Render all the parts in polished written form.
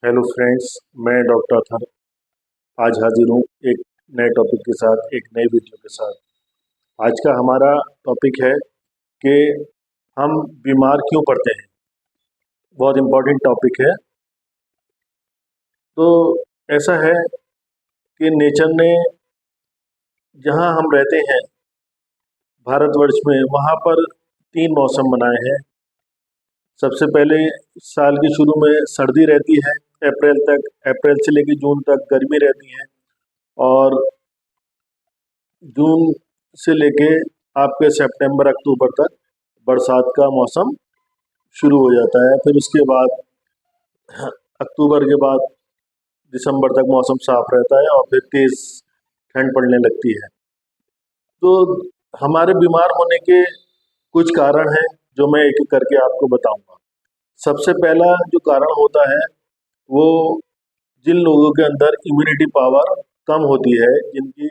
Hello friends, मैं doctor Athar आज हाजिर हूँ एक नए टॉपिक के साथ, एक नई वीडियो के साथ। आज का हमारा टॉपिक है कि हम बीमार क्यों पड़ते हैं। बहुत इम्पोर्टेंट टॉपिक है। तो ऐसा है कि नेचर ने जहाँ हम रहते हैं भारतवर्ष में, वहाँ पर 3 मौसम बनाए हैं। सबसे पहले साल की शुरू में सर्दी रहती है, अप्रैल तक, अप्रैल से लेकर जून तक गर्मी रहती है, और जून से लेके आपके सितंबर अक्टूबर तक बरसात का मौसम शुरू हो जाता है। फिर उसके बाद अक्टूबर के बाद दिसंबर तक मौसम साफ रहता है और फिर तेज ठंड पड़ने लगती है। तो हमारे बीमार होने के कुछ कारण हैं जो मैं एक एक करके आपको बताऊंगा। सबसे पहला जो कारण होता है वो जिन लोगों के अंदर इम्यूनिटी पावर कम होती है, जिनकी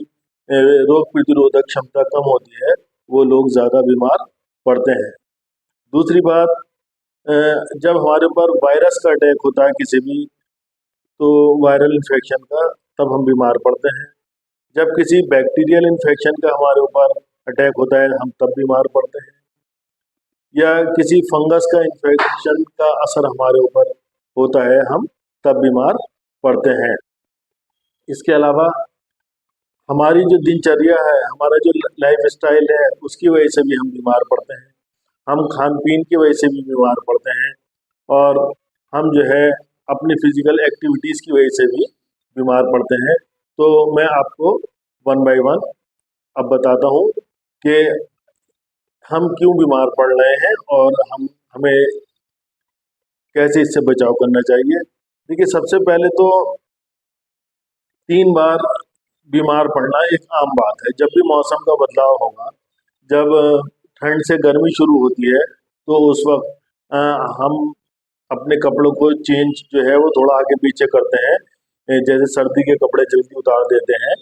रोग प्रतिरोधक क्षमता कम होती है, वो लोग ज़्यादा बीमार पड़ते हैं। दूसरी बात, जब हमारे ऊपर वायरस का अटैक होता है किसी भी, तो वायरल इन्फेक्शन का, तब हम बीमार पड़ते हैं। जब किसी बैक्टीरियल इन्फेक्शन का हमारे ऊपर अटैक होता है, हम तब बीमार पड़ते हैं। या किसी फंगस का इन्फेक्शन का असर हमारे ऊपर होता है, हम तब बीमार पड़ते हैं। इसके अलावा हमारी जो दिनचर्या है, हमारा जो लाइफ स्टाइल है, उसकी वजह से भी हम बीमार पड़ते हैं। हम खान पीन की वजह से भी बीमार पड़ते हैं, और हम जो है अपनी फिजिकल एक्टिविटीज़ की वजह से भी बीमार पड़ते हैं। तो मैं आपको वन बाय वन अब बताता हूँ कि हम क्यों बीमार पड़ रहे हैं और हमें कैसे इससे बचाव करना चाहिए। देखिए, सबसे पहले तो 3 बार बीमार पड़ना एक आम बात है। जब भी मौसम का बदलाव होगा, जब ठंड से गर्मी शुरू होती है, तो उस वक्त हम अपने कपड़ों को चेंज जो है वो थोड़ा आगे पीछे करते हैं। जैसे सर्दी के कपड़े जल्दी उतार देते हैं,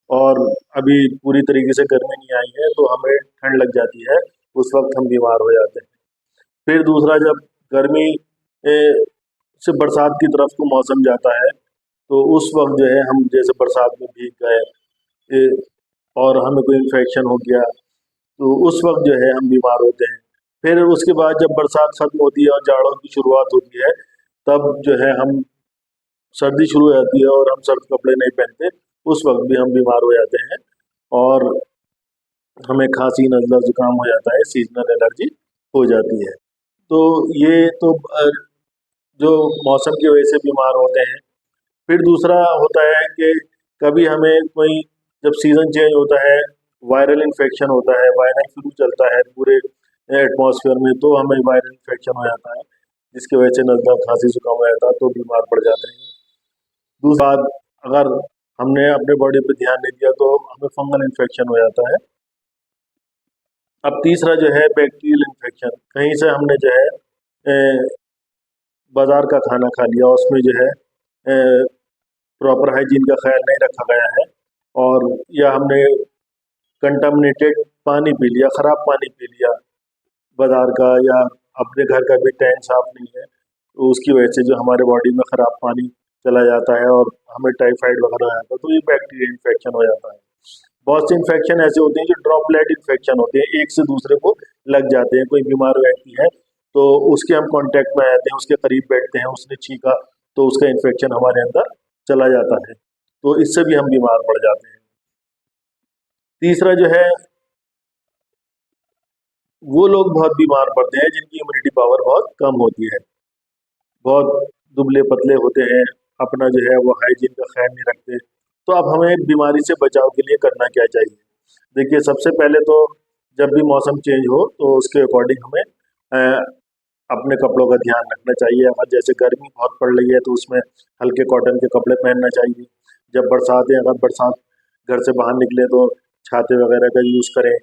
और अभी पूरी तरीके से गर्मी नहीं आई है तो हमें ठंड लग जाती है, उस वक्त हम बीमार हो जाते हैं। फिर दूसरा, जब गर्मी से बरसात की तरफ को मौसम जाता है, तो उस वक्त जो है हम जैसे बरसात में भीग गए, ए, और हमें कोई इन्फेक्शन हो गया, तो उस वक्त जो है हम बीमार होते हैं। फिर उसके बाद जब बरसात खत्म होती है और जाड़ों की शुरुआत होती है, तब जो है हम सर्दी शुरू हो जाती है और हम सर्द कपड़े नहीं पहनते, उस वक्त भी हम बीमार हो जाते हैं, और हमें खांसी, नज़ला, जुकाम हो जाता है, सीजनल एलर्जी हो जाती है। तो ये तो जो मौसम की वजह से बीमार होते हैं। फिर दूसरा होता है कि कभी हमें कोई, जब सीज़न चेंज होता है, वायरल इन्फेक्शन होता है, वायरल फ्लू चलता है पूरे एटमॉस्फेयर में, तो हमें वायरल इन्फेक्शन हो जाता है, जिसकी वजह से नज़ला, खांसी, जुकाम हो जाता है, तो बीमार पड़ जाते हैं। दूसरी बात, अगर हमने अपने बॉडी पे ध्यान नहीं दिया तो हमें फंगल इन्फेक्शन हो जाता है। अब तीसरा जो है बैक्टीरियल इन्फेक्शन, कहीं से हमने जो है बाजार का खाना खा लिया, उसमें जो है प्रॉपर हाइजीन का ख्याल नहीं रखा गया है, और या हमने कंटामिनेटेड पानी पी लिया, ख़राब पानी पी लिया बाजार का, या अपने घर का भी टैंक साफ नहीं है, तो उसकी वजह से जो हमारे बॉडी में ख़राब पानी चला जाता है और हमें टाइफाइड वगैरह हो जाता है, तो ये बैक्टीरियल इन्फेक्शन हो जाता है। बहुत से इन्फेक्शन ऐसे होते हैं जो ड्रॉपलेट इन्फेक्शन होते हैं, एक से दूसरे को लग जाते हैं। कोई बीमार व्यक्ति है तो उसके हम कांटेक्ट में आते हैं, उसके करीब बैठते हैं, उसने छींका तो उसका इन्फेक्शन हमारे अंदर चला जाता है, तो इससे भी हम बीमार पड़ जाते हैं। तीसरा जो है, वो लोग बहुत बीमार पड़ते हैं जिनकी इम्यूनिटी पावर बहुत कम होती है, बहुत दुबले पतले होते हैं, अपना जो है वो हाइजीन का ख्याल नहीं रखते। तो अब हमें बीमारी से बचाव के लिए करना क्या चाहिए। देखिए, सबसे पहले तो जब भी मौसम चेंज हो तो उसके अकॉर्डिंग हमें अपने कपड़ों का ध्यान रखना चाहिए। अगर जैसे गर्मी बहुत पड़ रही है तो उसमें हल्के कॉटन के कपड़े पहनना चाहिए। जब बरसात है, अगर बरसात घर से बाहर निकले तो छाते वगैरह का यूज़ करें।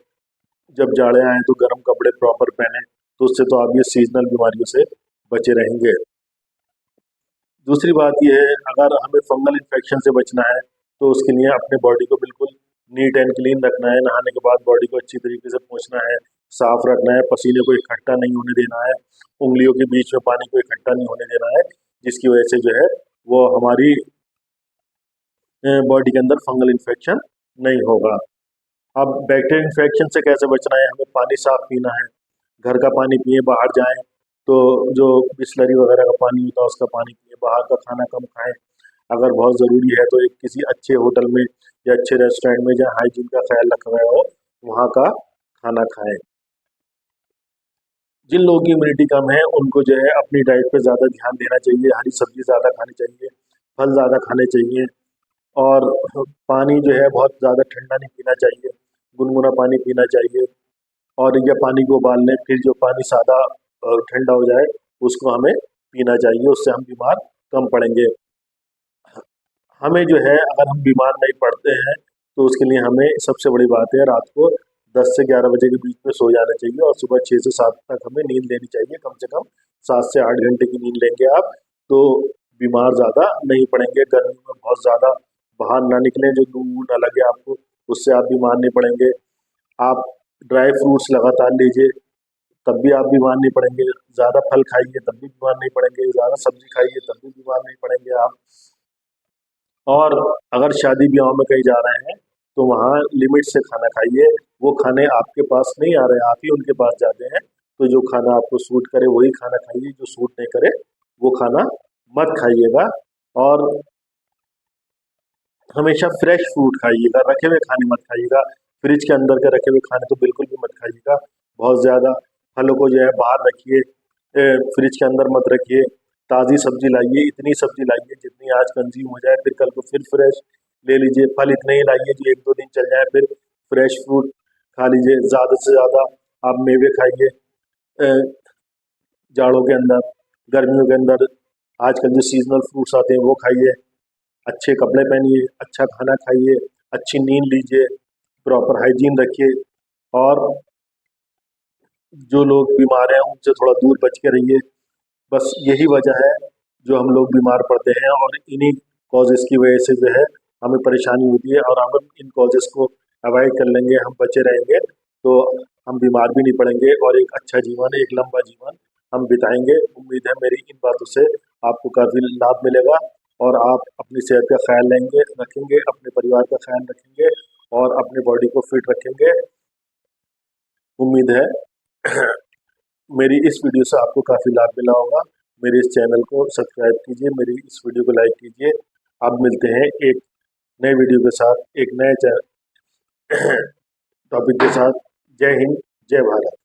जब जाड़े आए तो गर्म कपड़े प्रॉपर पहने, तो उससे तो आप ये सीजनल बीमारियों से बचे रहेंगे। दूसरी बात ये है, अगर हमें फंगल इन्फेक्शन से बचना है तो उसके लिए अपने बॉडी को बिल्कुल नीट एंड क्लीन रखना है। नहाने के बाद बॉडी को अच्छी तरीके से पोंछना है, साफ रखना है, पसीने को इकट्ठा नहीं होने देना है, उंगलियों के बीच में पानी को इकट्ठा नहीं होने देना है, जिसकी वजह से जो है वो हमारी बॉडी के अंदर फंगल इन्फेक्शन नहीं होगा। अब बैक्टीरियल इन्फेक्शन से कैसे बचना है? हमें पानी साफ पीना है, घर का पानी पिए, बाहर जाएं तो जो बिस्लरी वगैरह का पानी होता है उसका पानी पिए, बाहर का खाना कम खाएं। अगर बहुत ज़रूरी है तो एक किसी अच्छे होटल में या अच्छे रेस्टोरेंट में जहाँ हाइजीन का ख्याल रखा गया हो वहाँ का खाना खाएं। जिन लोगों की इम्यूनिटी कम है उनको जो है अपनी डाइट पे ज़्यादा ध्यान देना चाहिए, हरी सब्जी ज़्यादा खानी चाहिए, फल ज़्यादा खाने चाहिए, और पानी जो है बहुत ज़्यादा ठंडा नहीं पीना चाहिए, गुनगुना पानी पीना चाहिए। और या पानी को उबाल लें, फिर जो पानी सादा ठंडा हो जाए उसको हमें पीना चाहिए, उससे हम बीमार कम पड़ेंगे। हमें जो है अगर हम बीमार नहीं पड़ते हैं तो उसके लिए हमें सबसे बड़ी बात है रात को 10 से 11 बजे के बीच में सो जाना चाहिए, और सुबह 6 से 7 तक हमें नींद लेनी चाहिए। कम से कम 7 से 8 घंटे की नींद लेंगे आप तो बीमार ज़्यादा नहीं पड़ेंगे। गर्मी में बहुत ज़्यादा बाहर ना निकलें, जो लू ना लगे आपको, उससे आप बीमार नहीं पड़ेंगे। आप ड्राई फ्रूट्स लगातार लीजिए, तब भी आप बीमार नहीं पड़ेंगे। ज़्यादा फल खाइए तब भी बीमार नहीं पड़ेंगे, ज़्यादा सब्जी खाइए तब भी बीमार नहीं पड़ेंगे आप। और अगर शादी ब्याह में कहीं जा रहे हैं तो वहाँ लिमिट से खाना खाइए। वो खाने आपके पास नहीं आ रहे, आप ही उनके पास जाते हैं, तो जो खाना आपको सूट करे वही खाना खाइए, जो सूट नहीं करे वो खाना मत खाइएगा। और हमेशा फ्रेश फूड खाइएगा, रखे हुए खाने मत खाइएगा। फ्रिज के अंदर के रखे हुए खाने तो बिल्कुल भी मत खाइएगा। बहुत ज़्यादा फलों को जो है बाहर रखिए, फ्रिज के अंदर मत रखिए। ताज़ी सब्जी लाइए, इतनी सब्जी लाइए जितनी आज कंज्यूम हो जाए, फिर कल को फिर फ्रेश ले लीजिए। फल इतने ही लाइए जो 1-2 दिन चल जाए, फिर फ्रेश फ्रूट खा लीजिए। ज़्यादा से ज़्यादा आप मेवे खाइए जाड़ों के अंदर, गर्मियों के अंदर आजकल जो सीजनल फ्रूट्स आते हैं वो खाइए। अच्छे कपड़े पहनिए, अच्छा खाना खाइए, अच्छी नींद लीजिए, प्रॉपर हाइजीन रखिए। और जो लोग बीमार हैं उनसे थोड़ा दूर बच के रहिए। बस यही वजह है जो हम लोग बीमार पड़ते हैं, और इन्हीं कॉजेज़ की वजह से जो है हमें परेशानी होती है। और हम इन कॉजेज़ को अवॉइड कर लेंगे, हम बचे रहेंगे तो हम बीमार भी नहीं पड़ेंगे, और एक अच्छा जीवन, एक लंबा जीवन हम बिताएंगे। उम्मीद है मेरी इन बातों से आपको काफ़ी लाभ मिलेगा, और आप अपनी सेहत का ख्याल रखेंगे, अपने परिवार का ख्याल रखेंगे, और अपनी बॉडी को फिट रखेंगे। उम्मीद है मेरी इस वीडियो से आपको काफ़ी लाभ मिला होगा। मेरे इस चैनल को सब्सक्राइब कीजिए, मेरी इस वीडियो को लाइक कीजिए। अब मिलते हैं एक नए वीडियो के साथ, एक नए टॉपिक के साथ। जय हिंद, जय भारत।